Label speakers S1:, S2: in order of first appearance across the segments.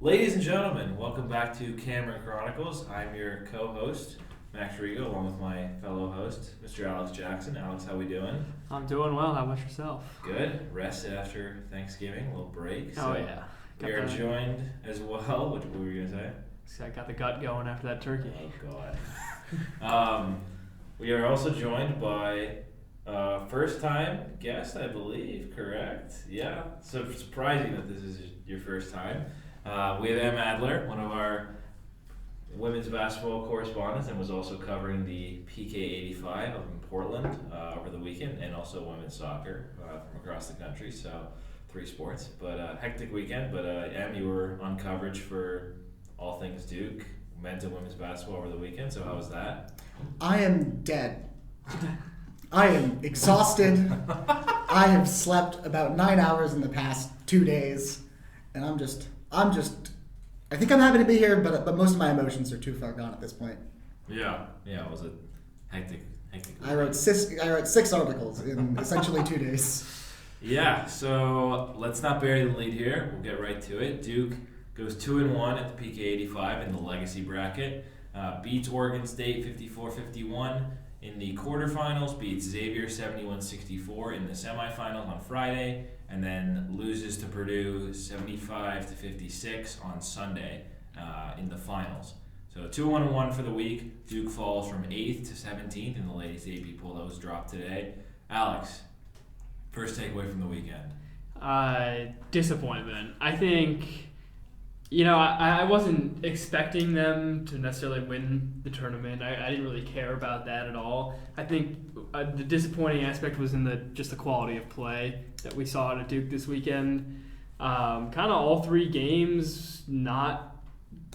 S1: Ladies and gentlemen, welcome back to Cameron Chronicles. I'm your co-host, Max Rego, along with my fellow host, Mr. Alex Jackson. Alex, how we doing?
S2: I'm doing well. How about yourself?
S1: Good. Rested after Thanksgiving, a little break.
S2: Oh, yeah.
S1: We are joined as well. What were you going to say?
S2: I got the gut going after that turkey.
S1: Oh, God. We are also joined by first-time guest, I believe, correct? Yeah. So surprising that this is your first time. We have Em Adler, one of our women's basketball correspondents, and was also covering the PK85 up in Portland over the weekend, and also women's soccer from across the country. So 3 sports, but hectic weekend. But Em, you were on coverage for all things Duke, men's and women's basketball over the weekend. So how was that?
S3: I am dead. I am exhausted. I have slept about 9 hours in the past 2 days, and I think I'm happy to be here, but most of my emotions are too far gone at this point.
S1: Yeah, it was a hectic weekend.
S3: I wrote 6 articles in essentially 2 days.
S1: Yeah, so let's not bury the lead here. We'll get right to it. Duke goes 2-1 at the PK85 in the legacy bracket. Beats Oregon State 54-51 in the quarterfinals. Beats Xavier 71-64 in the semifinals on Friday, and then loses to Purdue 75-56 on Sunday in the finals. So 2-1-1 for the week. Duke falls from 8th to 17th in the latest AP poll that was dropped today. Alex, first takeaway from the weekend.
S2: Disappointment. I think, I wasn't expecting them to necessarily win the tournament. I didn't really care about that at all. I think the disappointing aspect was in just the quality of play that we saw at Duke this weekend. Kind of all 3 games, not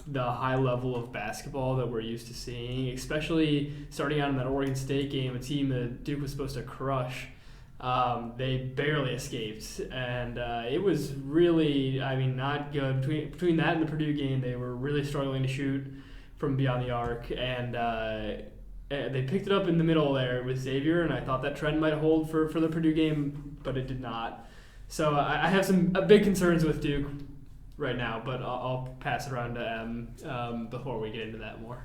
S2: the high level of basketball that we're used to seeing, especially starting out in that Oregon State game, a team that Duke was supposed to crush. They barely escaped, and it was really, not good. Between that and the Purdue game, they were really struggling to shoot from beyond the arc, and they picked it up in the middle there with Xavier, and I thought that trend might hold for the Purdue game, but it did not. So I have some big concerns with Duke right now, but I'll pass it around to Em before we get into that more.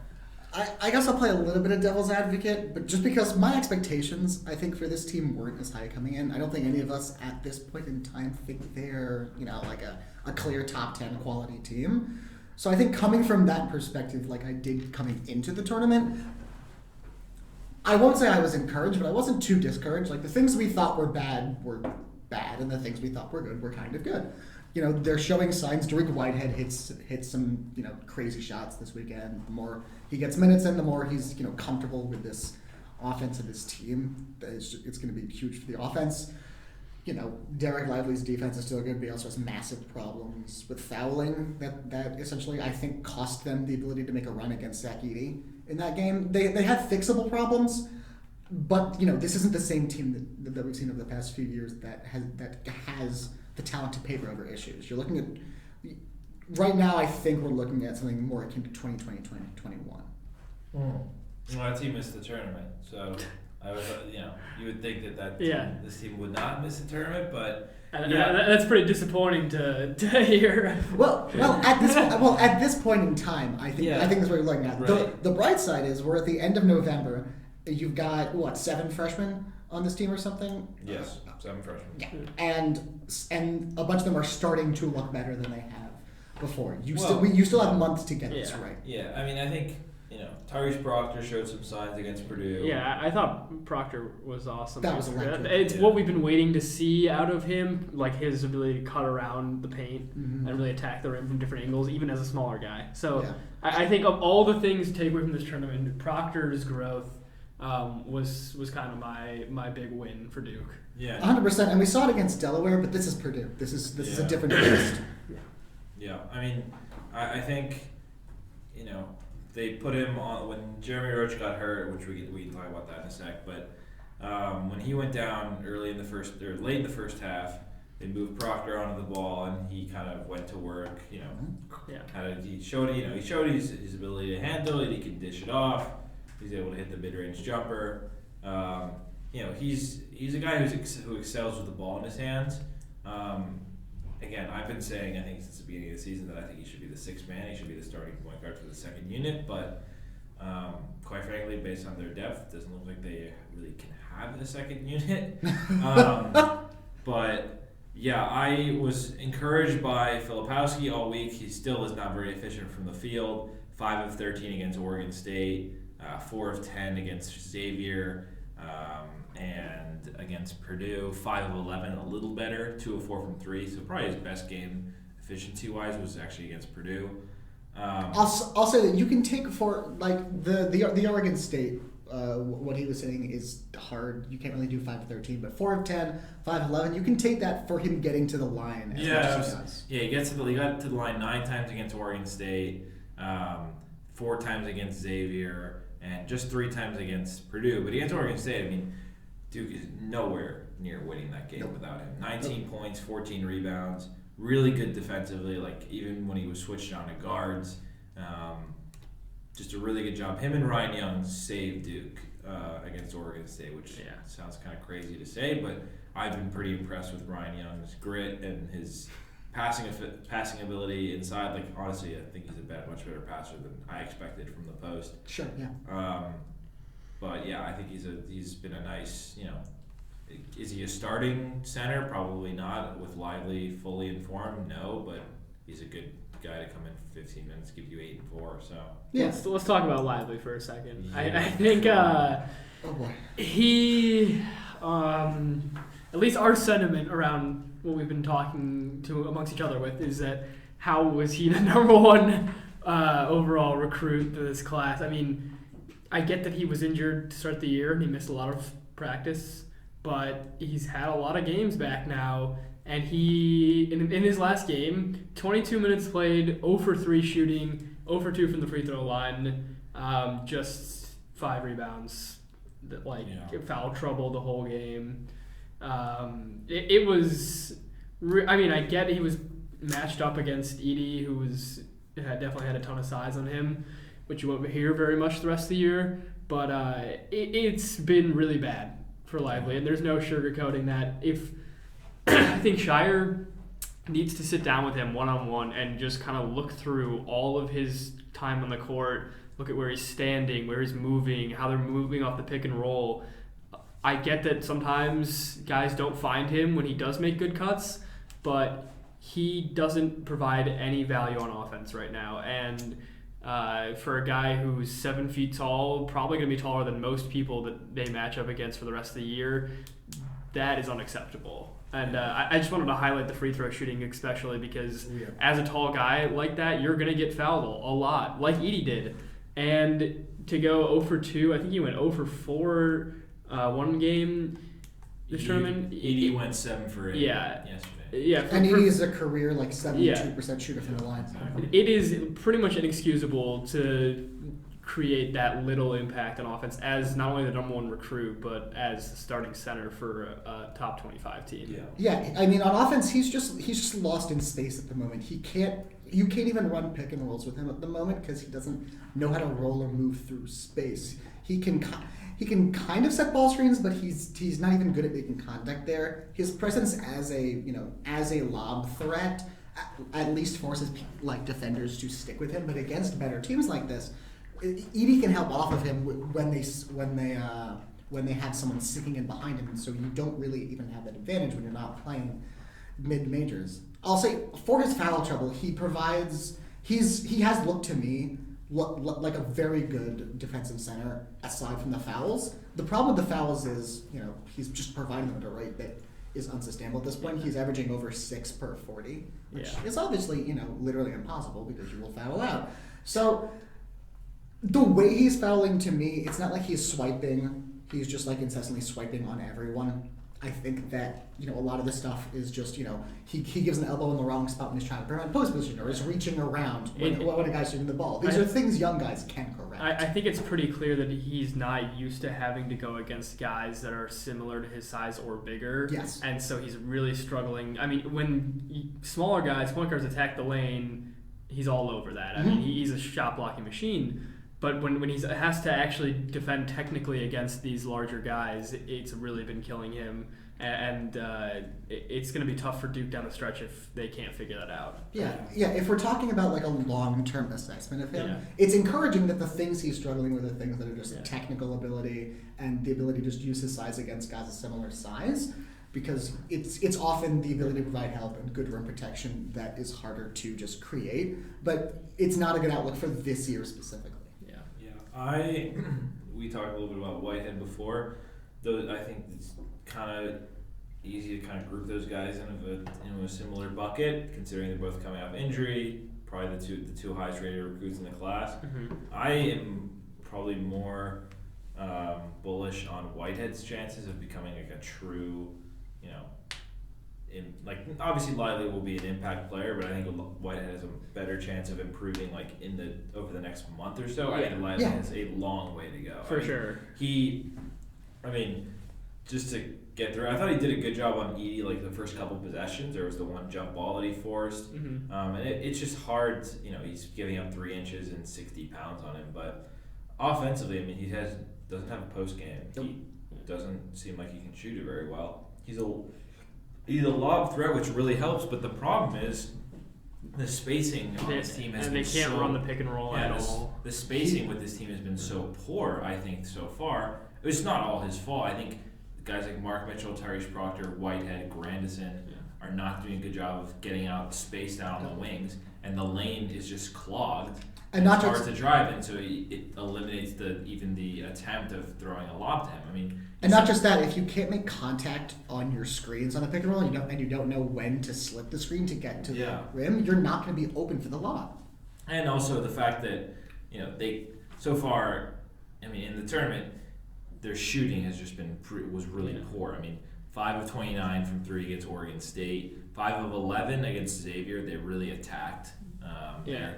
S3: I guess I'll play a little bit of devil's advocate, but just because my expectations, I think, for this team weren't as high coming in. I don't think any of us at this point in time think they're, like a clear top 10 quality team. So I think coming from that perspective, like I did coming into the tournament, I won't say I was encouraged, but I wasn't too discouraged. Like the things we thought were bad, and the things we thought were good were kind of good. They're showing signs. Dariq Whitehead hits some, crazy shots this weekend. The more he gets minutes in, the more he's, comfortable with this offense of this team. It's going to be huge for the offense. Dereck Lively's defense is still good, but he also has massive problems with fouling that essentially, I think, cost them the ability to make a run against Zach Edey in that game. They have fixable problems, but, this isn't the same team that we've seen over the past few years that has the talent to paper over issues. You're looking at right now. I think we're looking at something more akin to 2020, 2021.
S1: Well, that team missed the tournament, so I was, you would think this team would not miss the tournament, but
S2: that's pretty disappointing to hear.
S3: Well, at this point in time, I think that's what you're looking at. Right. The bright side is we're at the end of November. You've got 7 freshmen on this team or something?
S1: Yes, 7 freshmen.
S3: Yeah, and a bunch of them are starting to look better than they have before. You still have months to get this right.
S1: Yeah, I think Tyrese Proctor showed some signs against Purdue.
S2: Yeah, I thought Proctor was awesome.
S3: That was electric.
S2: It's what we've been waiting to see out of him, like his ability to cut around the paint and really attack the rim from different angles, even as a smaller guy. So I think of all the things to take away from this tournament, Proctor's growth was kind of my big win for Duke.
S1: Yeah,
S3: 100%. And we saw it against Delaware, but this is Purdue. This is a different beast.
S1: Yeah, I think they put him on when Jeremy Roach got hurt, which we can talk about that in a sec. But when he went down late in the first half, they moved Proctor onto the ball, and he kind of went to work. He showed his ability to handle it. He can dish it off. He's able to hit the mid-range jumper. He's a guy who excels with the ball in his hands. again, I've been saying, I think since the beginning of the season, that I think he should be the sixth man. He should be the starting point guard for the second unit. But quite frankly, based on their depth, it doesn't look like they really can have a second unit. But yeah, I was encouraged by Filipowski all week. He still is not very efficient from the field. 5 of 13 against Oregon State, 4 of 10 against Xavier, and against Purdue. 5 of 11, a little better. 2 of 4 from 3. So probably his best game efficiency-wise was actually against Purdue.
S3: I'll say that you can take for like the Oregon State. What he was saying is hard. You can't really do 5 of 13, but 4 of 10, 5 of 11. You can take that for him getting to the line. As much as he does.
S1: Yeah, he got to the line 9 times against Oregon State, 4 times against Xavier, and just 3 times against Purdue. But against Oregon State, I mean, Duke is nowhere near winning that game without him. 19 points, 14 rebounds, really good defensively. Like even when he was switched on to guards. Just a really good job. Him and Ryan Young saved Duke against Oregon State, which sounds kind of crazy to say, but I've been pretty impressed with Ryan Young's grit and his passing ability inside. Like honestly, I think he's a much better passer than I expected from the post.
S3: Sure, yeah.
S1: But yeah, I think he's been a nice, is he a starting center? Probably not. With Lively fully informed, no, but he's a good guy to come in for 15 minutes, give you 8 and 4. So
S2: yeah, let's talk about Lively for a second.
S1: Yeah.
S2: I think
S3: oh boy.
S2: he, at least our sentiment around what we've been talking to amongst each other with is that how was he the number 1 overall recruit to this class? I mean, I get that he was injured to start the year and he missed a lot of practice, but he's had a lot of games back now. And he, in his last game, 22 minutes played, 0 for 3 shooting, 0 for 2 from the free throw line, just 5 rebounds, foul trouble the whole game. It was, I get he was matched up against Edey, who definitely had a ton of size on him, which you won't hear very much the rest of the year. But it's been really bad for Lively, and there's no sugarcoating that. I think Shire needs to sit down with him one-on-one and just kind of look through all of his time on the court, look at where he's standing, where he's moving, how they're moving off the pick and roll. I get that sometimes guys don't find him when he does make good cuts, but he doesn't provide any value on offense right now. And for a guy who's 7 feet tall, probably going to be taller than most people that they match up against for the rest of the year, that is unacceptable. And I just wanted to highlight the free throw shooting especially because as a tall guy like that, you're going to get fouled a lot, like Edey did. And to go 0 for 2, I think he went 0 for 4 one game this tournament.
S1: Edey went 7 for 8 yesterday.
S2: Yeah,
S3: And Edey is a career 72% shooter from the line.
S2: It is pretty much inexcusable to create that little impact on offense as not only the number 1 recruit, but as the starting center for a top 25 team.
S3: Yeah, I mean, on offense, he's just lost in space at the moment. You can't even run pick and rolls with him at the moment because he doesn't know how to roll or move through space. He can kind of set ball screens, but he's not even good at making contact there. His presence as a lob threat at least forces defenders to stick with him. But against better teams like this, Edey can help off of him when they have someone sticking in behind him, and so you don't really even have that advantage when you're not playing mid-majors. I'll say for his foul trouble, he has looked to me like a very good defensive center aside from the fouls. The problem with the fouls is he's just providing them at a rate that is unsustainable at this point. He's averaging over 6 per 40, which is obviously literally impossible because you will foul out. So the way he's fouling, to me, it's not like he's swiping. He's just incessantly swiping on everyone. I think that a lot of this stuff is just he gives an elbow in the wrong spot when he's trying to prevent post position or is reaching around when a guy's shooting the ball. These are things young guys can correct.
S2: I think it's pretty clear that he's not used to having to go against guys that are similar to his size or bigger.
S3: Yes.
S2: And so he's really struggling. I mean, when smaller point guards attack the lane, he's all over that. I mean, he's a shot blocking machine. But when he has to actually defend technically against these larger guys, it's really been killing him. and it's going to be tough for Duke down the stretch if they can't figure that out.
S3: Yeah. If we're talking about like a long-term assessment of him,
S2: Yeah.
S3: it's encouraging that the things he's struggling with are things that are just
S2: Yeah.
S3: technical ability and the ability to just use his size against guys of similar size, because it's often the ability to provide help and good rim protection that is harder to just create. But it's not a good outlook for this year specifically.
S1: Yeah. We talked a little bit about Whitehead before. Though I think it's kind of easy to kind of group those guys in a similar bucket, considering they're both coming off injury. Probably the two highest rated recruits in the class.
S2: Mm-hmm.
S1: I am probably more bullish on Whitehead's chances of becoming like a true, obviously Lively will be an impact player, but I think Whitehead has a better chance of improving over the next month or so. I think Lively has a long way to go.
S2: For sure.
S1: Just to get through, I thought he did a good job on Edey, like the first couple possessions. There was the one jump ball that he forced.
S2: Mm-hmm.
S1: And it's just hard, he's giving up 3 inches and 60 pounds on him. But offensively, he doesn't have a post game.
S3: Nope.
S1: He doesn't seem like he can shoot it very well. He's a lob threat, which really helps, but the problem is the spacing on this team has been
S2: and they can't run the pick and roll at all.
S1: The spacing with this team has been so poor, I think, so far. It's not all his fault. I think guys like Mark Mitchell, Tyrese Proctor, Whitehead, Grandison are not doing a good job of getting out, spaced out on the wings, and the lane is just clogged.
S3: And not
S1: it's
S3: just
S1: hard to drive in, so it eliminates even the attempt of throwing a lob to him.
S3: And not just that, if you can't make contact on your screens on a pick and roll, and you don't know when to slip the screen to get to the rim, you're not going to be open for the lob.
S1: And also the fact that they so far, in the tournament, their shooting has just been was really poor. 5 of 29 from 3 against Oregon State, 5 of 11 against Xavier. They really attacked.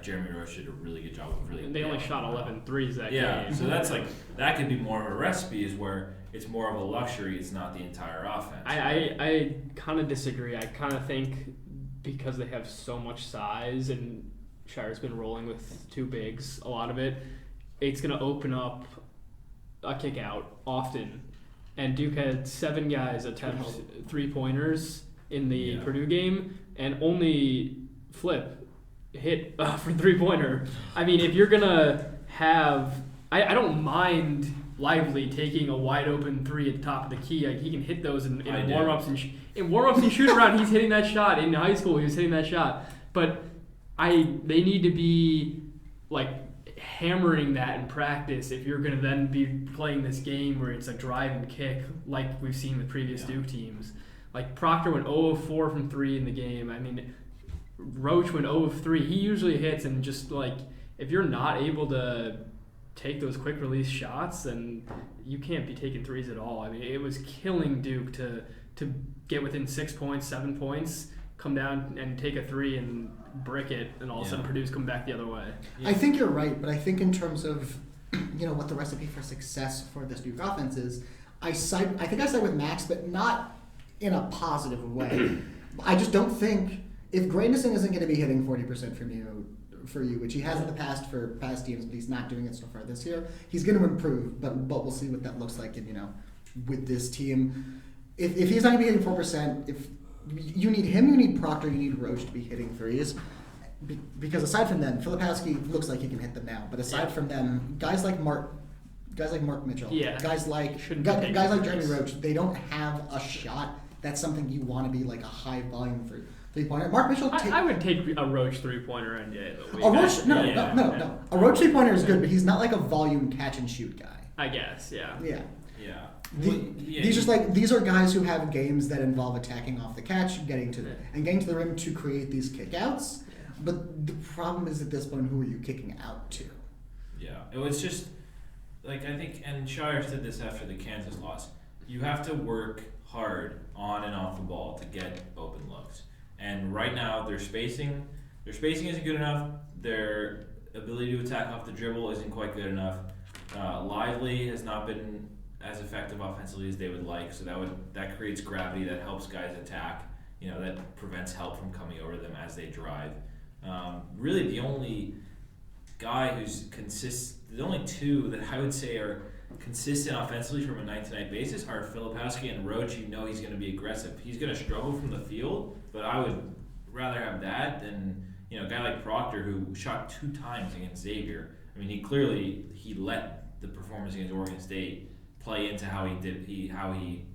S1: Jeremy Roach did a really good job of
S2: They only shot 11 threes that game.
S1: So that's that could be more of a recipe, is where it's more of a luxury. It's not the entire offense.
S2: I kind of disagree. I kind of think because they have so much size and Shire's been rolling with 2 bigs, a lot of it's going to open up a kick out often. And Duke had 7 guys attempt 3-pointers in the Purdue game, and only Flip hit for 3-pointer. If you're gonna have, I don't mind Lively taking a wide open 3 at the top of the key. He can hit those in warm-ups and warm-ups and shoot around. He's hitting that shot. In high school, he was hitting that shot. But they need to be hammering that in practice if you're going to then be playing this game where it's a drive and kick like we've seen with previous Duke teams. Proctor went 0 of 4 from 3 in the game. Roach went 0 of 3. He usually hits, and just if you're not able to take those quick release shots, then you can't be taking threes at all. It was killing Duke to get within 6 points, 7 points, come down and take a 3 and brick it, and all of a sudden Purdue's come back the other way.
S3: I think you're right, but I think in terms of what the recipe for success for this Duke offense is, I think I side with Max, but not in a positive way. I just don't think if Grandison isn't going to be hitting 40% for you, which he has in the past for past teams, but he's not doing it so far this year, he's going to improve. But we'll see what that looks like. With this team, if he's not going to be hitting 4%, if you need him, you need Proctor, you need Roach to be hitting threes. Because aside from them, Filipowski looks like he can hit them now. But aside from them, guys like Mark Mitchell, guys like Jeremy Roach, they don't have a shot that's something you want to be a high volume for 3-pointer. Mark Mitchell.
S2: I would take a Roach 3-pointer any day of the week.
S3: A Roach, no. A Roach 3-pointer is good, but he's not a volume catch and shoot guy.
S2: I guess, yeah.
S3: These are guys who have games that involve attacking off the catch, getting to the rim to create these kickouts. Yeah. But the problem is at this point, who are you kicking out to?
S1: Yeah, it was just I think, and Shire said this after the Kansas loss. You have to work hard on and off the ball to get open looks. And right now, their spacing isn't good enough. Their ability to attack off the dribble isn't quite good enough. Lively has not been as effective offensively as they would like, so that creates gravity that helps guys attack. That prevents help from coming over them as they drive. Really, the only guy the only 2 that I would say are consistent offensively from a night-to-night basis are Filipowski and Roach. You know he's going to be aggressive. He's going to struggle from the field, but I would rather have that than a guy like Proctor who shot 2 times against Xavier. I mean, he let the performance against Oregon State play into how he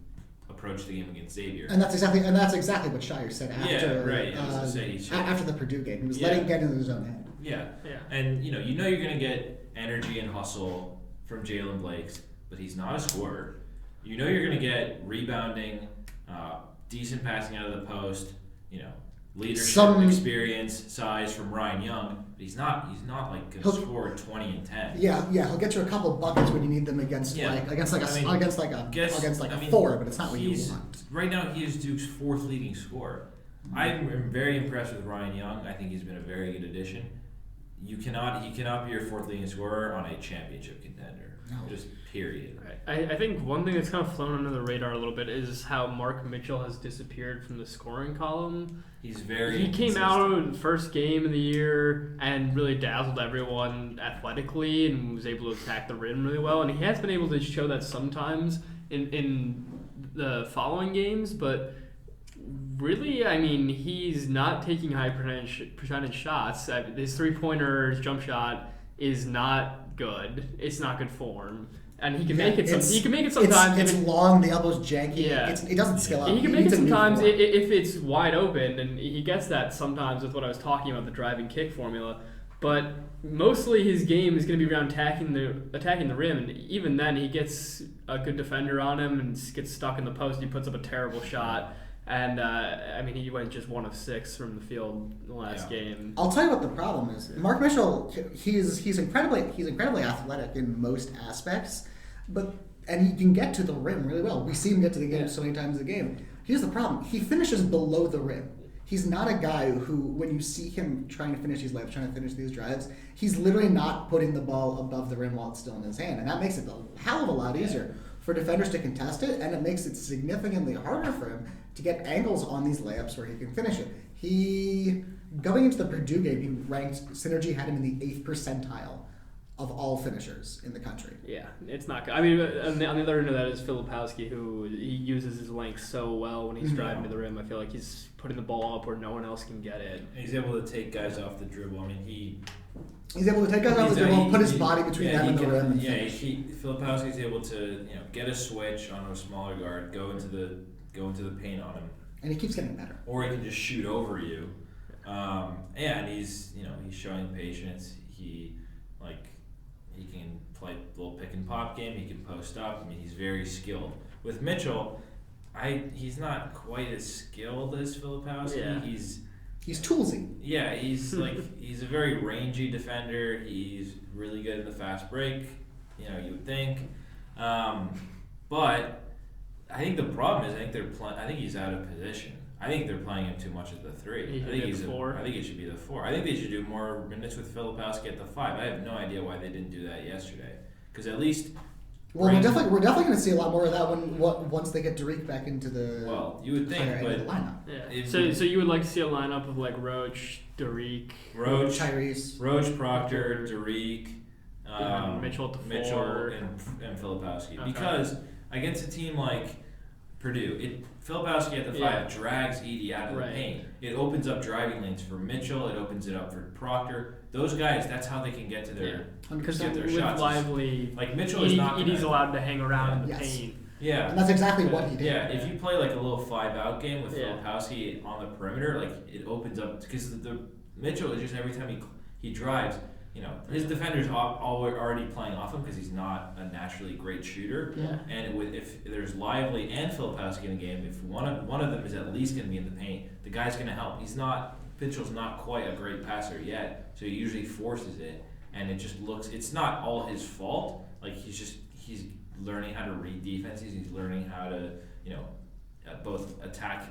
S1: approached the game against Xavier.
S3: And that's exactly what Shire said after after the Purdue game. He was letting it get into his own head.
S1: Yeah. And you're going to get energy and hustle from Jalen Blakes, but he's not a scorer. You're going to get rebounding, decent passing out of the post, leadership, experience, size from Ryan Young. But he's not like going to score 20 and 10.
S3: Yeah, he'll get you a couple buckets when you need them against a 4, but it's not what you want.
S1: Right now, he is Duke's 4th leading scorer. I'm very impressed with Ryan Young. I think he's been a very good addition. He cannot be your 4th leading scorer on a championship contender. No. Just period.
S2: I think one thing that's kind of flown under the radar a little bit is how Mark Mitchell has disappeared from the scoring column.
S1: He
S2: came out in the first game of the year and really dazzled everyone athletically and was able to attack the rim really well. And he has been able to show that sometimes in the following games, but really, I mean, he's not taking high percentage shots. His 3-pointer, his jump shot is not good. It's not good form. And he can make it. He can make it sometimes.
S3: It's long. The elbow's janky.
S2: Yeah.
S3: It doesn't skill up.
S2: He can make it sometimes if it's wide open, and he gets that sometimes with what I was talking about, the drive and kick formula. But mostly his game is going to be around attacking the rim, and even then he gets a good defender on him and gets stuck in the post. He puts up a terrible shot. And he went just 1 of 6 from the field in the last game.
S3: I'll tell you what the problem is. Mark Mitchell, he's incredibly athletic in most aspects, and he can get to the rim really well. We see him get to the game so many times a game. Here's the problem: he finishes below the rim. He's not a guy who, when you see him trying to finish these layups, trying to finish these drives, he's literally not putting the ball above the rim while it's still in his hand, and that makes it a hell of a lot easier for defenders to contest it, and it makes it significantly harder for him to get angles on these layups where he can finish it. Going into the Purdue game, he ranked Synergy had him in the 8th percentile of all finishers in the country.
S2: Yeah, it's not good. I mean, on the other end of that is Filipowski, who he uses his length so well when he's driving to the rim. I feel like he's putting the ball up where no one else can get it.
S1: And he's able to take guys off the dribble. I mean,
S3: he's able to take guys off the dribble, put his body between them and the rim. And
S1: Filipowski's able to get a switch on a smaller guard, go into the paint on him,
S3: and he keeps getting better.
S1: Or he can just shoot over you. And he's showing patience. He can play a little pick and pop game. He can post up. I mean, he's very skilled. With Mitchell, he's not quite as skilled as Filipowski.
S2: Yeah.
S1: He's
S3: toolsy.
S1: Yeah, he's he's a very rangy defender. He's really good in the fast break. You would think, but I think the problem is I think he's out of position. I think they're playing him too much at the 3. I think he's 4. I think he should be the 4. I think they should do more minutes with Filipowski at the 5. I have no idea why they didn't do that yesterday. Because at least.
S3: Well, we're definitely going to see a lot more of that once they get Dariq back into the.
S1: Well, you would think, but
S3: lineup.
S2: Yeah. So you would like to see a lineup of like Roach, Dariq,
S3: Tyrese,
S1: Roach, Proctor, Dariq,
S2: Mitchell at the 4,
S1: Mitchell and Filipowski. Okay. Because against a team like Purdue, Filipowski at the 5 drags Edey out of the paint. It opens up driving lanes for Mitchell. It opens it up for Proctor. Those guys, that's how they can get to their shots.
S2: Lively,
S1: like Mitchell is not.
S2: Edey's allowed to hang around in the paint.
S1: Yeah,
S3: and that's exactly what he did.
S1: Yeah, if you play like a little 5-out game with Filipowski on the perimeter, like it opens up because the Mitchell is just every time he drives. His defenders are already playing off him because he's not a naturally great shooter.
S2: Yeah.
S1: And if there's Lively and Filipowski in the game, if one of them is at least going to be in the paint, the guy's going to help. Mitchell's not quite a great passer yet, so he usually forces it, and it just looks. It's not all his fault. Like he's learning how to read defenses. He's learning how to both attack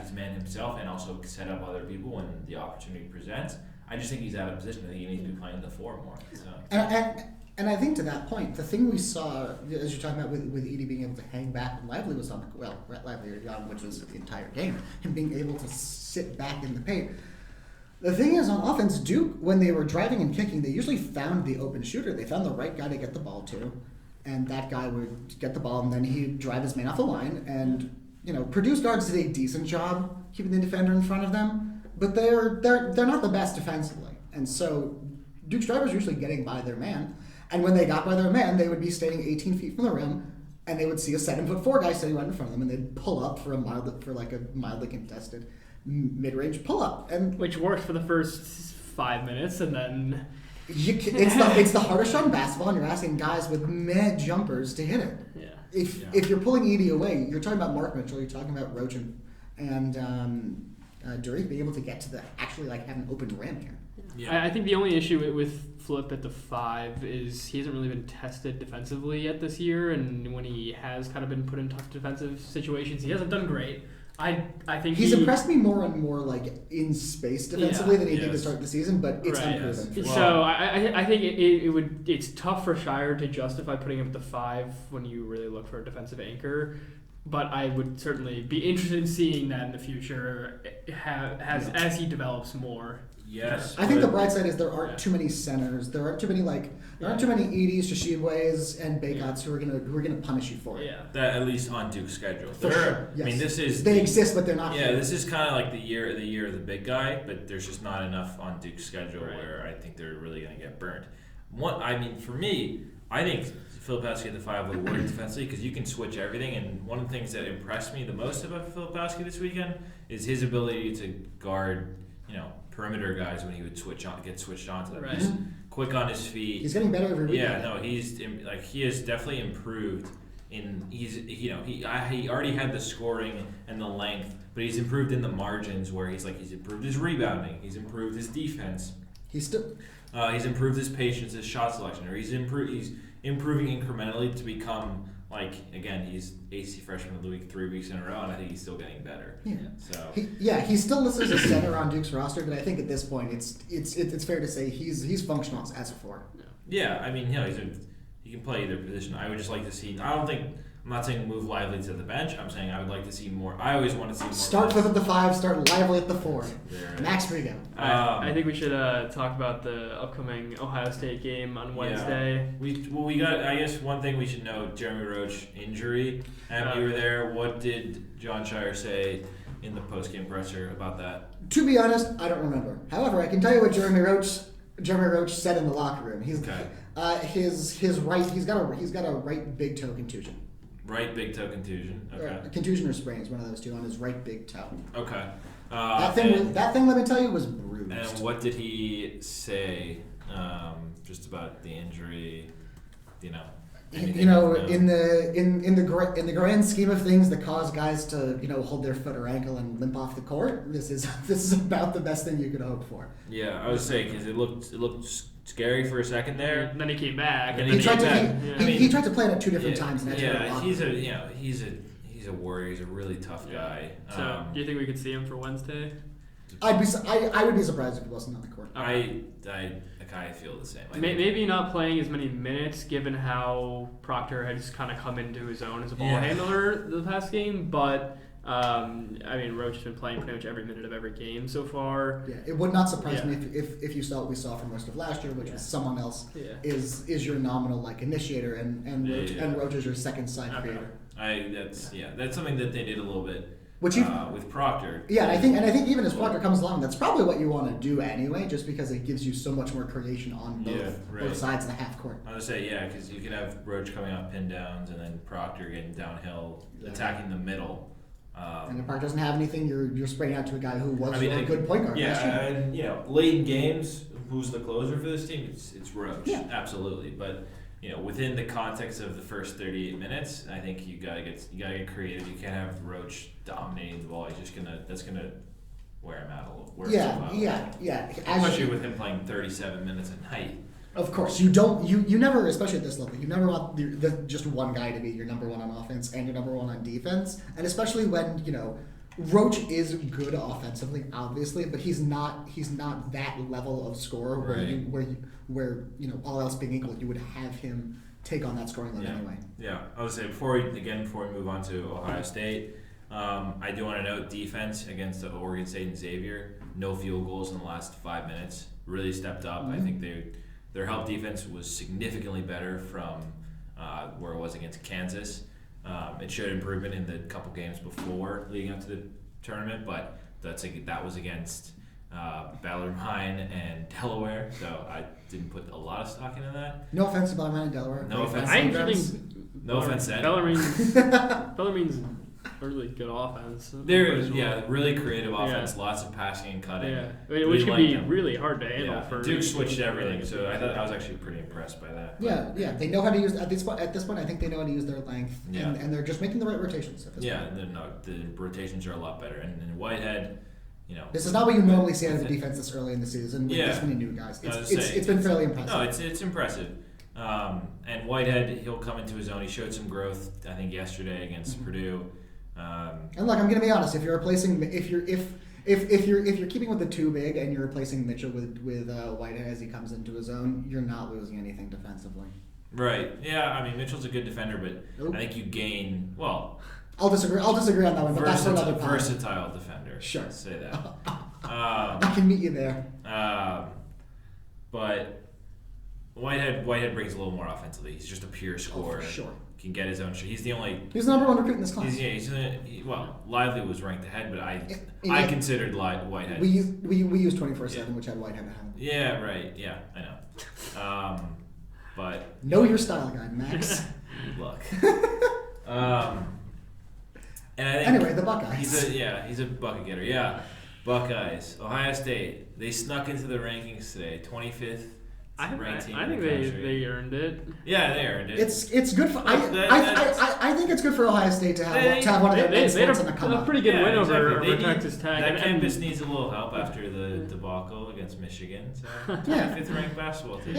S1: his man himself and also set up other people when the opportunity presents. I just think he's out of position. I think he needs to be playing the 4 more. So.
S3: And I think to that point, the thing we saw, as you're talking about with Edey being able to hang back when Lively was on Lively or Young, which was the entire game, him being able to sit back in the paint. The thing is, on offense, Duke, when they were driving and kicking, they usually found the open shooter. They found the right guy to get the ball to. and that guy would get the ball, and then he'd drive his man off the line. And Purdue's guards did a decent job keeping the defender in front of them, but they're not the best defensively, and so Duke's drivers usually getting by their man. And when they got by their man, they would be standing 18 feet from the rim, and they would see a 7'4" guy standing right in front of them, and they'd pull up for a mildly contested mid-range pull-up, and
S2: which worked for the first 5 minutes, and then
S3: it's the hardest shot in basketball, and you're asking guys with mad jumpers to hit it.
S2: Yeah.
S3: If you're pulling Edie away, you're talking about Mark Mitchell, you're talking about Roach and Dariq being able to get to have an open rim here.
S2: Yeah. I think the only issue with Flip at the 5 is he hasn't really been tested defensively yet this year, and when he has kind of been put in tough defensive situations, he hasn't done great. I think
S3: he's impressed me more and more in space defensively than he did to start the season, but it's unproven.
S2: Yes. So I think it's tough for Shire to justify putting him at the 5 when you really look for a defensive anchor. But I would certainly be interested in seeing that in the future as he develops more.
S1: Yes.
S3: I think the bright side is there aren't too many centers. There aren't too many Edis, Shashibwes, and Baycots who are gonna punish you for it.
S2: Yeah.
S1: That at least on Duke's schedule.
S3: Sure. Yes.
S1: I mean,
S3: they exist, but they're not.
S1: Yeah, this is kind of like the year of the big guy, but there's just not enough on Duke's schedule where I think they're really gonna get burnt. For me, I think Filipowski at the 5 would work defensively because you can switch everything. And one of the things that impressed me the most about Filipowski this weekend is his ability to guard, perimeter guys when he would get switched on to them.
S2: Right.
S1: He's quick on his feet.
S3: He's getting better every week.
S1: Yeah, no, he has definitely improved. He already had the scoring and the length, but he's improved in the margins where he's improved his rebounding, he's improved his defense. He's improved his patience, his shot selection, or he's improving incrementally to become he's AC Freshman of the Week 3 weeks in a row, and I think he's still getting better.
S3: Yeah.
S1: So
S3: he's still listed as a center on Duke's roster, but I think at this point it's fair to say he's functional as a 4.
S1: Yeah, I mean, he can play either position. I would just like to see. I'm not saying move Lively to the bench. I'm saying I would like to see more. I always want to see more.
S3: Start Flip at the 5. Start Lively at the 4.
S1: There.
S3: Max Rego.
S2: I think we should talk about the upcoming Ohio State game on Wednesday.
S1: We got. I guess one thing we should know: Jeremy Roach injury. And you were there. What did John Shire say in the post-game presser about that?
S3: To be honest, I don't remember. However, I can tell you what Jeremy Roach said in the locker room. He's his right. He's got a right big toe contusion.
S1: Right big toe contusion. Okay.
S3: Contusion or sprain is one of those two on his right big toe.
S1: Okay.
S3: That thing, let me tell you, was bruised.
S1: And what did he say just about the injury?
S3: In the grand scheme of things that cause guys to hold their foot or ankle and limp off the court, this is about the best thing you could hope for.
S1: Yeah, I would say because it looked scary for a second there.
S2: And then he came back.
S3: He tried to play it at 2 different times. And
S1: he's a warrior. He's a really tough guy.
S2: So do you think we could see him for Wednesday?
S3: I would be surprised if he wasn't on the court.
S1: I feel the same.
S2: Maybe not playing as many minutes, given how Proctor has kind of come into his own as a ball handler the past game. But Roach has been playing pretty much every minute of every game so far.
S3: Yeah, it would not surprise me if you saw what we saw for most of last year, which was someone else is your nominal initiator and Roach is your second side creator.
S1: That's something that they did a little bit. With Proctor.
S3: Yeah, and I think even as Proctor comes along, that's probably what you want to do anyway, just because it gives you so much more creation on both sides of the half court.
S1: I would say, because you could have Roach coming off pin downs and then Proctor getting downhill, attacking the middle.
S3: And if Proctor doesn't have anything, you're spraying out to a guy who was a good point guard.
S1: Yeah, and late in games, who's the closer for this team? It's Roach, absolutely. But within the context of the first 38 minutes, I think you gotta get creative. You can't have Roach dominating the ball. That's gonna wear him out a little.
S3: Yeah.
S1: Especially with him playing 37 minutes a night.
S3: Of course, you never, especially at this level, you never want just one guy to be your number one on offense and your number one on defense, and especially when Roach is good offensively, obviously, but he's not that level of scorer where all else being equal, you would have him take on that scoring load anyway.
S1: Yeah, I would say before we move on to Ohio State, I do want to note defense against the Oregon State and Xavier. No field goals in the last 5 minutes. Really stepped up. Mm-hmm. I think their help defense was significantly better from where it was against Kansas. It showed improvement in the couple games before leading up to the tournament, but that was against Bellarmine and Delaware, so I didn't put a lot of stock into that.
S3: No offense to Bellarmine and Delaware.
S1: No offense.
S2: I actually think
S1: No offense, Ed.
S2: Bellarmine's a really good offense.
S1: They're really creative offense, lots of passing and cutting.
S2: Yeah, which can be really hard to handle. For
S1: Duke switched everything, so I was actually pretty impressed by that.
S3: Yeah, they know how to use at this point. I think they know how to use their length,
S1: Yeah.
S3: and they're just making the right rotations. At this point.
S1: The rotations are a lot better, and Whitehead.
S3: This is not what you normally see out of a defense this early in the season with this many new guys. It's been fairly impressive.
S1: No, it's impressive. And Whitehead, he'll come into his own. He showed some growth, I think, yesterday against Purdue.
S3: And look, I'm going to be honest. If you're replacing, if you're keeping with the two big and you're replacing Mitchell with Whitehead as he comes into his own, you're not losing anything defensively.
S1: Right. Yeah. I mean, Mitchell's a good defender, but I think you gain. Well,
S3: I'll disagree on that one. But that's for another part.
S1: Versatile defender.
S3: Sure.
S1: Let's say that.
S3: I can meet you there.
S1: But Whitehead brings a little more offensively. He's just a pure scorer.
S3: For sure.
S1: Can get his own shot. He's the
S3: number one recruit in this class.
S1: Lively was ranked ahead, but I considered Whitehead.
S3: We use 24/7, which had Whitehead ahead.
S1: Yeah, right. Yeah, I know. But
S3: know your style guide, Max.
S1: Look. And I think
S3: anyway, the Buckeyes.
S1: He's a bucket getter. Yeah, Buckeyes. Ohio State. They snuck into the rankings today. 25th.
S2: I think they earned it.
S1: Yeah, they earned it.
S3: It's good for. I think it's good for Ohio State to have one of their big sports in the come up.
S2: A pretty good win over Texas Tech.
S1: That campus needs a little help after the debacle against Michigan. So 25th ranked basketball team.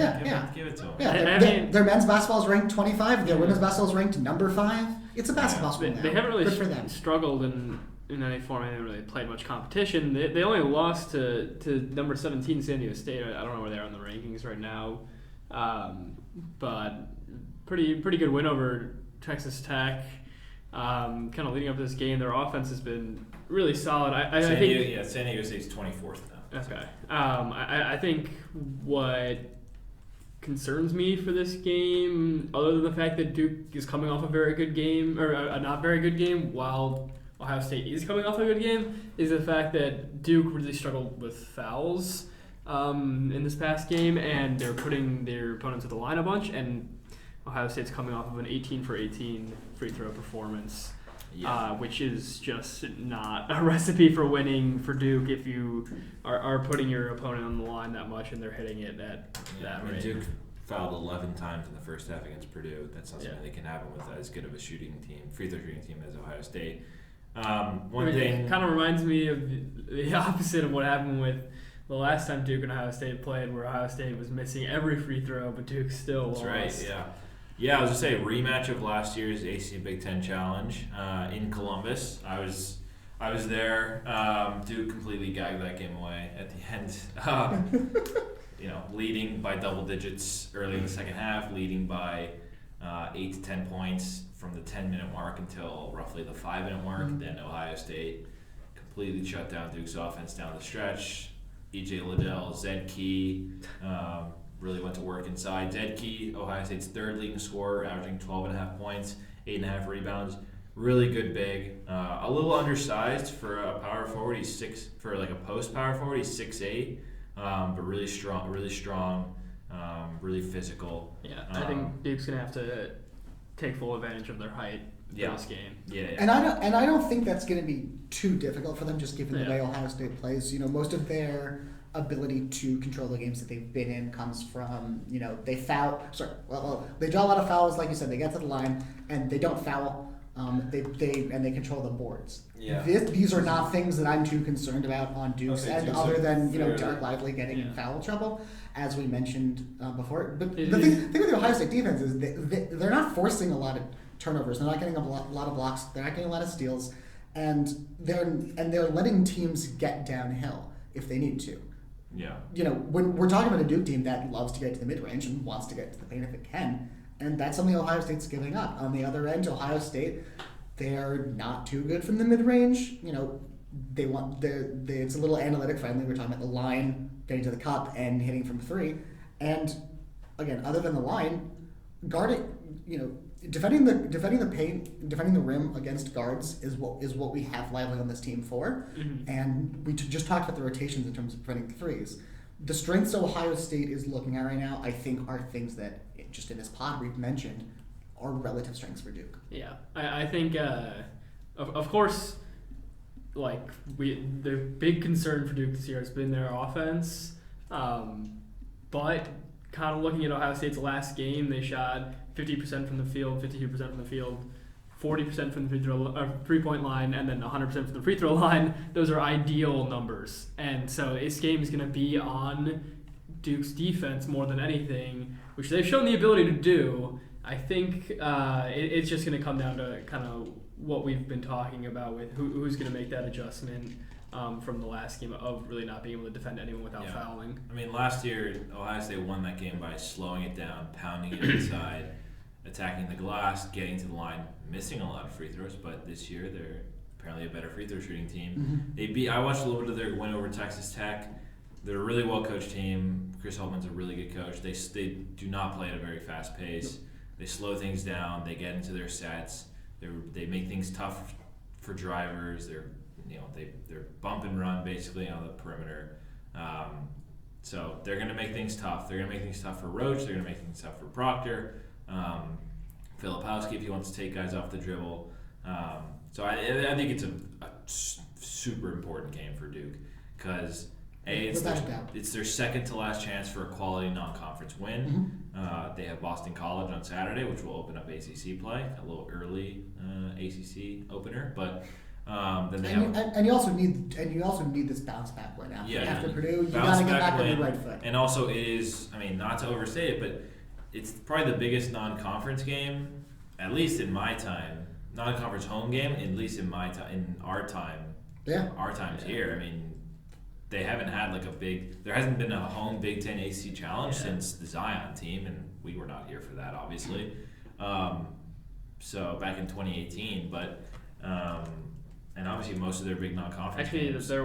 S1: Give it to them.
S3: Yeah, their men's basketball is ranked 25. Their women's basketball is ranked number 5. It's a basketball school now.
S2: They haven't really
S3: good for them.
S2: struggled in any form. They haven't really played much competition. They only lost to number 17 San Diego State. I don't know where they are in the rankings right now, but pretty good win over Texas Tech. Kind of leading up to this game, their offense has been really solid. I think
S1: San Diego State's 24th now.
S2: Okay. I think what concerns me for this game, other than the fact that Duke is coming off a very good game, or a not very good game, while Ohio State is coming off a good game, is the fact that Duke really struggled with fouls in this past game, and they're putting their opponents at the line a bunch, and Ohio State's coming off of an 18 for 18 free throw performance, which is just not a recipe for winning for Duke if you are putting your opponent on the line that much and they're hitting it at that rate.
S1: Duke fouled 11 times in the first half against Purdue. That's not something that can happen with as good of a free throw shooting team as Ohio State. It
S2: kind of reminds me of the opposite of what happened with the last time Duke and Ohio State played, where Ohio State was missing every free throw, but Duke still lost.
S1: That's right, yeah. Yeah, I was going to say, a rematch of last year's AC Big Ten Challenge in Columbus. I was there. Duke completely gagged that game away at the end. Leading by double digits early in the second half, leading by 8 to 10 points from the 10-minute mark until roughly the 5-minute mark. Then Ohio State completely shut down Duke's offense down the stretch. E.J. Liddell, Zed Key really went to work inside. Zed Key, Ohio State's third leading scorer, averaging 12.5 points, 8.5 rebounds. Really good big. A little undersized for a power forward. He's a post power forward. He's 6'8", but really strong, really physical.
S2: Yeah, I think Duke's gonna have to take full advantage of their height for this game.
S1: Yeah.
S3: And I don't think that's going to be too difficult for them, just given the way Ohio State plays. Most of their ability to control the games that they've been in comes from they foul. They draw a lot of fouls, like you said. They get to the line and they don't foul. They control the boards.
S1: Yeah.
S3: These are not things that I'm too concerned about on Duke's end, other than Dereck Lively getting in foul trouble, as we mentioned before. But the thing with the Ohio State defense is they're not forcing a lot of turnovers. They're not getting a lot of blocks. They're not getting a lot of steals, and they're letting teams get downhill if they need to.
S1: Yeah.
S3: When we're talking about a Duke team that loves to get to the mid-range and wants to get to the paint if it can, and that's something Ohio State's giving up. On the other end, Ohio State, they're not too good from the mid-range. It's a little analytic friendly. We're talking about the line, getting to the cup, and hitting from 3. And again, other than the line, guarding, defending the paint, defending the rim against guards is what we have Lively on this team for.
S2: Mm-hmm.
S3: And we just talked about the rotations in terms of preventing the threes. The strengths Ohio State is looking at right now, I think, are things that just in this pod we've mentioned are relative strengths for Duke.
S2: Yeah, I think, of course, the big concern for Duke this year has been their offense, but kind of looking at Ohio State's last game, they shot 50% from the field, 52% from the field, 40% from the three-point line, and then 100% from the free throw line. Those are ideal numbers, and so this game is going to be on Duke's defense more than anything, which they've shown the ability to do. I think it's just going to come down to kind of what we've been talking about with who's going to make that adjustment from the last game of really not being able to defend anyone without fouling.
S1: I mean, last year, Ohio State won that game by slowing it down, pounding it inside, attacking the glass, getting to the line, missing a lot of free throws, but this year they're apparently a better free throw shooting team.
S3: Mm-hmm.
S1: I watched a little bit of their win over Texas Tech. They're a really well-coached team. Chris Holtman's a really good coach. They do not play at a very fast pace. They slow things down. They get into their sets. They make things tough for drivers. They're bump and run basically on the perimeter. So they're going to make things tough. They're going to make things tough for Roach. They're going to make things tough for Proctor. Filipowski if he wants to take guys off the dribble. So I think it's a super important game for Duke because it's their second to last chance for a quality non-conference win.
S3: Mm-hmm.
S1: They have Boston College on Saturday, which will open up ACC play, a little early ACC opener, but then they
S3: and you also need this bounce back win after Purdue. You got to get back on the right foot.
S1: And also it is, not to overstate it, but it's probably the biggest non-conference game, at least in my time, non-conference home game, at least in our time.
S3: Yeah.
S1: Our times here. They haven't had there hasn't been a home Big Ten ACC challenge since the Zion team, and we were not here for that, obviously. So back in 2018, but and obviously most of their big non-conference games.
S2: There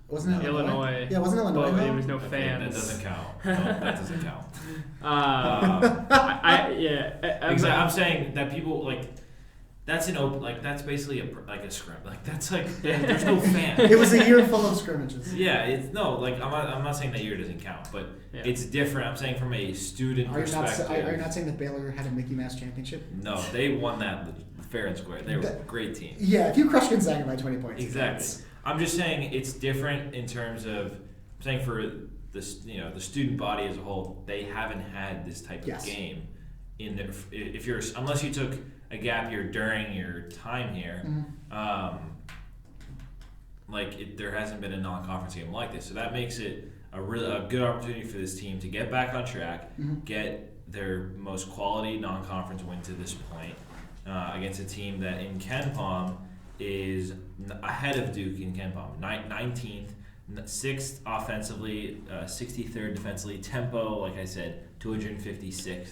S3: wasn't it
S2: Illinois.
S3: Yeah, wasn't Illinois.
S2: But there was no fans.
S1: That doesn't count. No, that doesn't count. I'm saying that people that's an open, that's basically a scrim. That's there's no fan.
S3: It was a year full of scrimmages.
S1: Yeah, I'm not saying that year doesn't count, but it's different. I'm saying from a student perspective.
S3: Are you not saying that Baylor had a Mickey Mouse championship?
S1: No, they won that fair and square. They were a great team.
S3: Yeah, if you crush Gonzaga by 20 points.
S1: Exactly. I'm just saying it's different in terms of, I'm saying for the student body as a whole, they haven't had this type of game unless you took a gap year during your time here. There hasn't been a non-conference game like this, so that makes it a good opportunity for this team to get back on track, get their most quality non-conference win to this point against a team that in KenPom is ahead of Duke in KenPom, 19th, 6th offensively, 63rd defensively, tempo, like I said, 256th.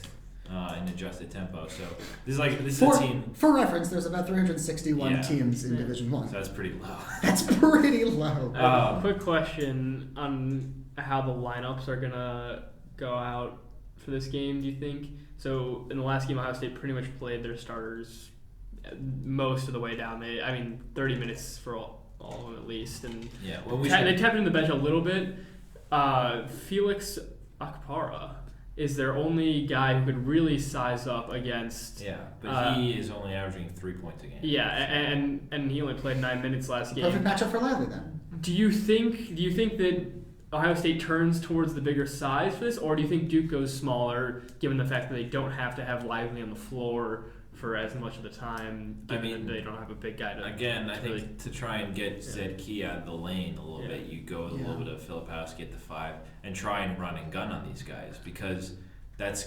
S1: In adjusted tempo, so this is a team.
S3: For reference, there's about 361 teams in Division One.
S1: So that's pretty low.
S3: That's pretty low.
S2: Quick question on how the lineups are gonna go out for this game. Do you think? So in the last game, Ohio State pretty much played their starters most of the way down. 30 minutes for all of them at least, and they tapped in the bench a little bit. Felix Akpara is their only guy who could really size up against.
S1: Yeah, but he is only averaging 3 points a game.
S2: Yeah, and he only played 9 minutes last game.
S3: Perfect matchup for Lively then.
S2: Do you think that Ohio State turns towards the bigger size for this, or do you think Duke goes smaller, given the fact that they don't have to have Lively on the floor for as much of the time, given that they don't have a big guy to...
S1: Again, I think to try and get Zed Key out of the lane a little bit, you go with a little bit of Filipowski at the 5 and try and run and gun on these guys, because that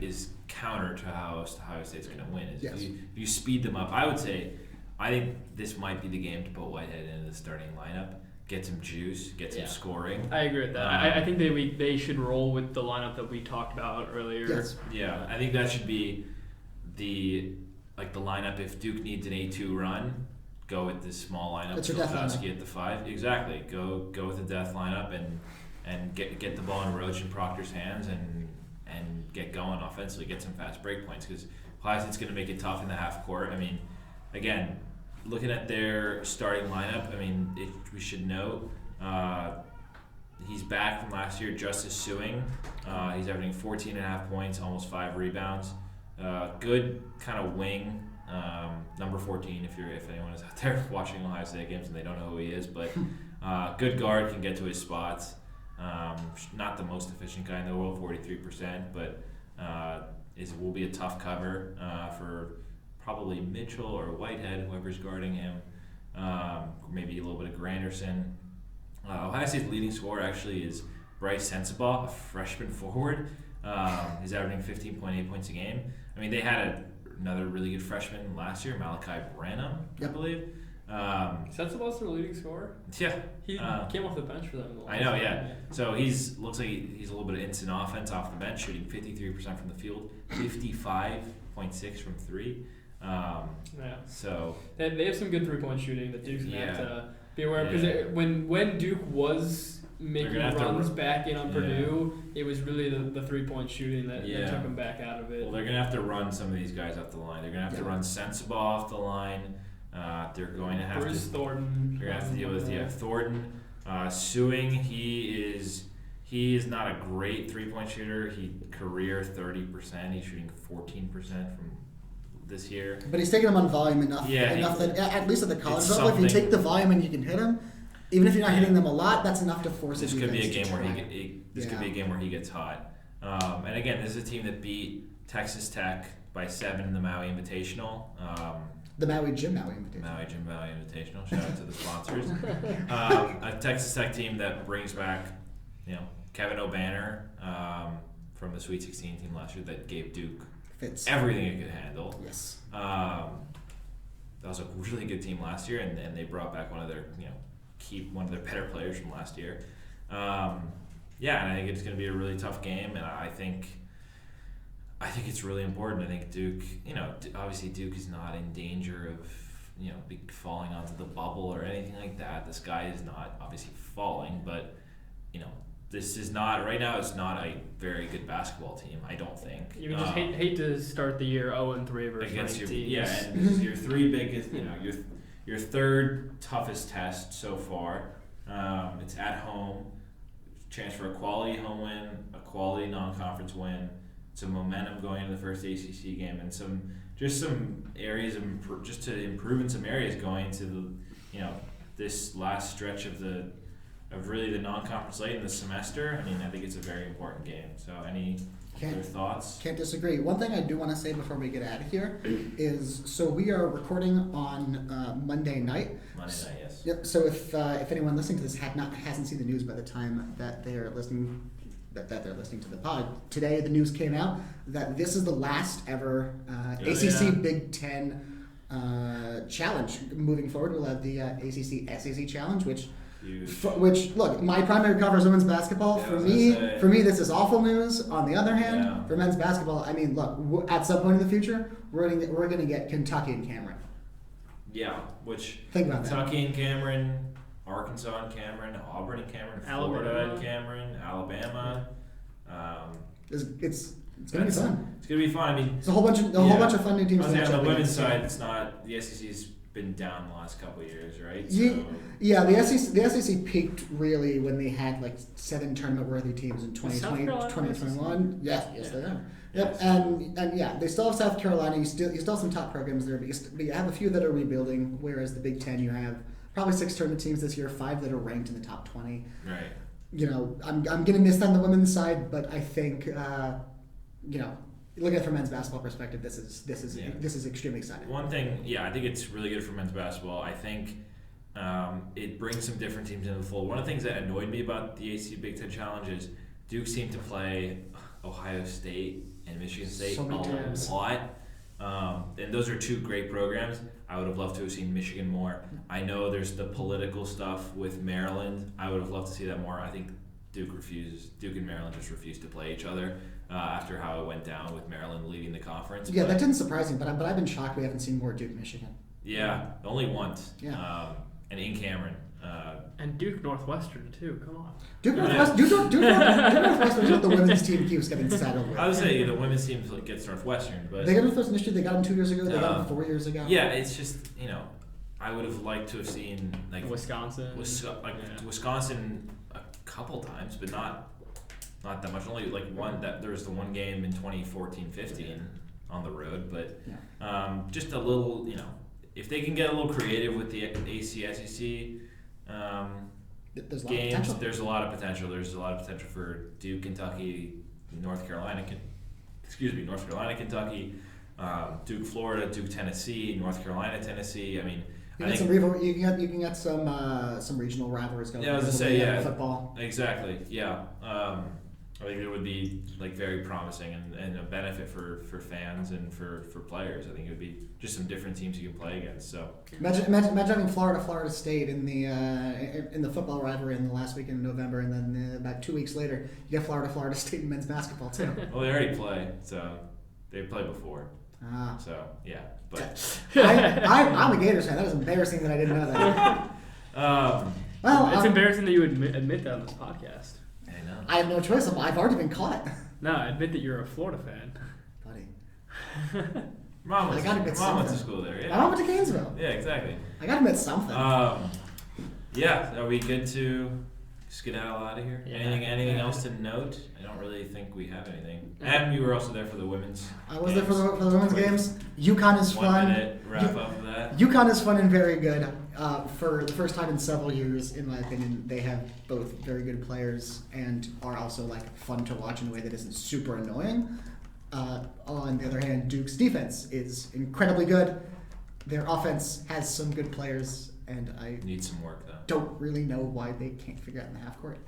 S1: is counter to how Ohio State's going to win. If you speed them up, I think this might be the game to put Whitehead into the starting lineup, get some juice, get some scoring.
S2: I agree with that. I think they should roll with the lineup that we talked about earlier.
S3: Yes.
S1: Yeah, I think that should be the lineup. If Duke needs an 8-2 run, go with this small lineup. Filipowski at the 5. Exactly. Go with the death lineup and get the ball in Roach and Proctor's hands and and get going offensively, get some fast break points, because Ohio State's going to make it tough in the half court. I mean, again, looking at their starting lineup, I mean, we should note he's back from last year, Justice Suing. He's averaging 14.5 points, almost 5 rebounds. Good kind of wing, number 14 if anyone is out there watching Ohio State games and they don't know who he is, but good guard, can get to his spots. Not the most efficient guy in the world, 43%, but will be a tough cover for probably Mitchell or Whitehead, whoever's guarding him. Maybe a little bit of Granderson. Ohio State's leading scorer actually is Bryce Sensabaugh, a freshman forward. He's averaging 15.8 points a game. I mean, they had another really good freshman last year, Malachi Branham, I believe.
S2: Sensabaugh's their leading scorer?
S1: Yeah.
S2: He came off the bench for them. In the last
S1: I know, yeah. So looks like he's a little bit of instant offense off the bench, shooting 53% from the field, 55.6 from 3. So
S2: they have some good 3-point shooting that Duke's gonna have to be aware of, because when Duke was making runs back in on Purdue, it was really the 3-point shooting that took them back out of it.
S1: Well, they're gonna have to run some of these guys off the line. They're gonna have to run Sensabaugh off the line. They're going to have
S2: Bruce Thornton.
S1: They're gonna have to deal with Thornton. Suing, he is not a great 3-point shooter. He career 30%. He's shooting 14% from this year.
S3: But he's taking them on volume enough that at least at the college level, if you take the volume and you can hit them, even if you're not hitting them a lot, that's enough to force
S1: this could be a game where could be a game where he gets hot. And again, this is a team that beat Texas Tech by 7 in the Maui Invitational.
S3: The Maui Jim Maui Invitational.
S1: Maui Invitational. Shout out to the sponsors. A Texas Tech team that brings back, Kevin O'Banner from the Sweet 16 team last year that gave Duke everything it could handle.
S3: Yes.
S1: That was a really good team last year, and they brought back one of their better players from last year. And I think it's going to be a really tough game, and I think it's really important. I think Duke, obviously Duke is not in danger of, falling onto the bubble or anything like that. The sky is not obviously falling, but, this is not, right now it's not a very good basketball team, I don't think.
S2: You would just hate to start the year 0-3 versus
S1: against your
S2: teams.
S1: Yeah, and your 3 biggest, your third toughest test so far. It's at home, chance for a quality home win, a quality non-conference win, some momentum going into the first ACC game, and some areas just to improve in some areas going to the this last stretch of really the non-conference late in the semester. I mean, I think it's a very important game. So any other thoughts? Can't
S3: disagree. One thing I do want to say before we get out of here is, so we are recording on Monday night.
S1: Yes.
S3: Yep. So if anyone listening to this hasn't seen the news by the time that they're listening to the pod, today the news came out that this is the last ever ACC Big Ten challenge. Moving forward, we'll have the ACC SEC challenge, which look, my primary cover is women's basketball. For me, this is awful news. On the other hand, for men's basketball, I mean, look, at some point in the future, we're going to get Kentucky and Cameron.
S1: Yeah, which
S3: think about
S1: Kentucky and Cameron, Arkansas and Cameron, Auburn and Cameron, Florida and Cameron, Alabama.
S3: It's gonna be fun.
S1: It's gonna be fun. I mean,
S3: it's a whole bunch of fun new teams.
S1: On the women's side, it's not, the SEC's been down the last couple of years, right?
S3: The SEC peaked really when they had 7 tournament-worthy teams in 2020, 2021. Yes, they are. Yep, and they still have South Carolina. You still have some top programs there, but you have a few that are rebuilding. Whereas the Big Ten, you have probably 6 tournament teams this year, 5 that are ranked in the top 20.
S1: Right.
S3: I'm gonna miss on the women's side, but I think looking at it from men's basketball perspective, this is extremely exciting.
S1: One thing, I think it's really good for men's basketball. I think it brings some different teams into the fold. One of the things that annoyed me about the ACC Big Ten Challenge is Duke seemed to play Ohio State and Michigan State a lot. And those are 2 great programs. I would have loved to have seen Michigan more. I know there's the political stuff with Maryland. I would have loved to see that more. I think Duke and Maryland just refused to play each other after how it went down with Maryland leading the conference.
S3: Yeah, that didn't surprise me, but I've been shocked we haven't seen more Duke Michigan.
S1: Yeah, only once. Yeah. And in Cameron.
S2: And Duke Northwestern too. Come on.
S3: Duke Northwestern is what the women's team keeps getting saddled with.
S1: I would say the women's team gets Northwestern, but
S3: They got Northwestern this year. They got them 2 years ago. They got them 4 years ago.
S1: Yeah, it's just I would have liked to have seen
S2: Wisconsin.
S1: Wisconsin a couple times, but not that much. Only one that there was the one game in 2014-15 on the road, but just a little. If they can get a little creative with the ACC games, there's a lot of potential. There's a lot of potential for Duke, Kentucky, North Carolina, Kentucky, Duke, Florida, Duke, Tennessee, North Carolina, Tennessee. I mean,
S3: you can get some regional rivalries going.
S1: Yeah, I was gonna say
S3: football.
S1: Exactly. Yeah. I think it would be very promising and a benefit for fans and for players. I think it would be just some different teams you can play against. So
S3: imagine having Florida State in the football rivalry in the last week in November, and then about 2 weeks later you get Florida State in men's basketball too.
S1: Well, they already play, so they played before. So yeah, but
S3: I'm a Gators fan. That is embarrassing that I didn't know that.
S2: It's embarrassing that you admit that on this podcast.
S3: I have no choice. I've already been caught.
S2: No, admit that you're a Florida fan.
S3: Buddy.
S1: Mom went to school there, yeah.
S3: My mom went to Gainesville.
S1: Yeah, exactly.
S3: I gotta admit something.
S1: Yeah, are we good to skedaddle out of here?
S2: Yeah.
S1: Anything else to note? I don't really think we have anything. And you were also there for the women's
S3: I was there for the women's games. UConn is fun.
S1: 1 minute wrap up of that.
S3: UConn is fun and very good. For the first time in several years, in my opinion, they have both very good players and are also fun to watch in a way that isn't super annoying. On the other hand, Duke's defense is incredibly good. Their offense has some good players, and I
S1: need some work though.
S3: Don't really know why they can't figure out in the half court.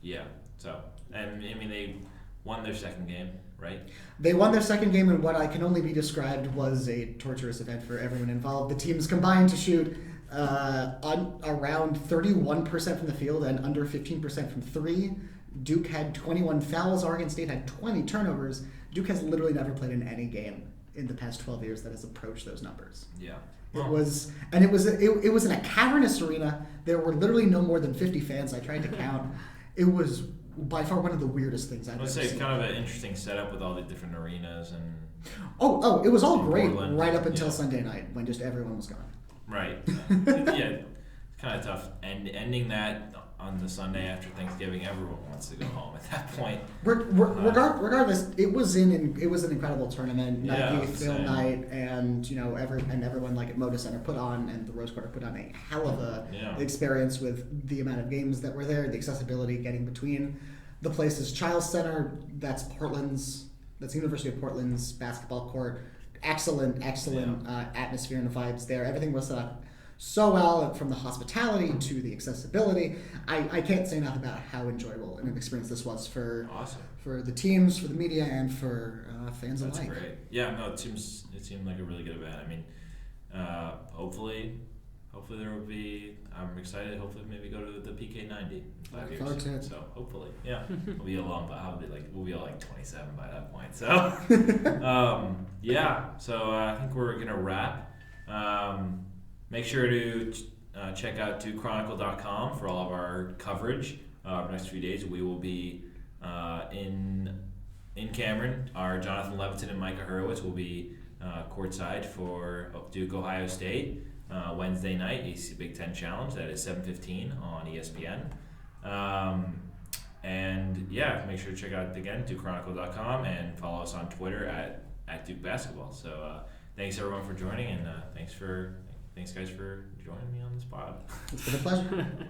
S1: Yeah. So, and I mean, they won their second game, right?
S3: They won their second game in what I can only be described was a torturous event for everyone involved. The teams combined to shoot around 31% from the field and under 15% from three. Duke had 21 fouls. Oregon State had 20 turnovers. Duke has literally never played in any game in the past 12 years that has approached those numbers.
S1: Yeah.
S3: It was in a cavernous arena. There were literally no more than 50 fans. I tried to count. It was by far one of the weirdest things I've ever seen.
S1: I'd say it's kind of an interesting setup with all the different arenas and.
S3: Oh! It was all great
S1: Portland,
S3: right up until Sunday night when just everyone was gone.
S1: Right. Yeah. It's kind of tough. And ending that on the Sunday after Thanksgiving, everyone wants to go home at that point.
S3: Regardless, it was an incredible tournament.
S1: Yeah,
S3: Phil night, and everyone at Moda Center put on, and the Rose Quarter put on a hell of a experience with the amount of games that were there, the accessibility getting between the places. Childs Center, that's University of Portland's basketball court. Excellent atmosphere and vibes there. Everything was set up so well, from the hospitality to the accessibility. I can't say enough about how enjoyable an experience this was for the teams, for the media, and for fans alike.
S1: That's great. Yeah, no, it seemed like a really good event. I mean, hopefully there will be. I'm excited. Hopefully, maybe go to the PK 90 in 5 years. So hopefully, yeah, we'll be along. But we'll be all 27 by that point. So, yeah. So I think we're gonna wrap. Make sure to check out DukeChronicle.com for all of our coverage. The next few days, we will be in Cameron. Our Jonathan Leviton and Micah Hurwitz will be courtside for Duke Ohio State Wednesday night, ACC Big Ten Challenge. That is 7:15 on ESPN. And yeah, make sure to check out again DukeChronicle.com and follow us on Twitter at Duke Basketball. So thanks everyone for joining, and thanks guys for joining me on this pod.
S3: It's been a pleasure.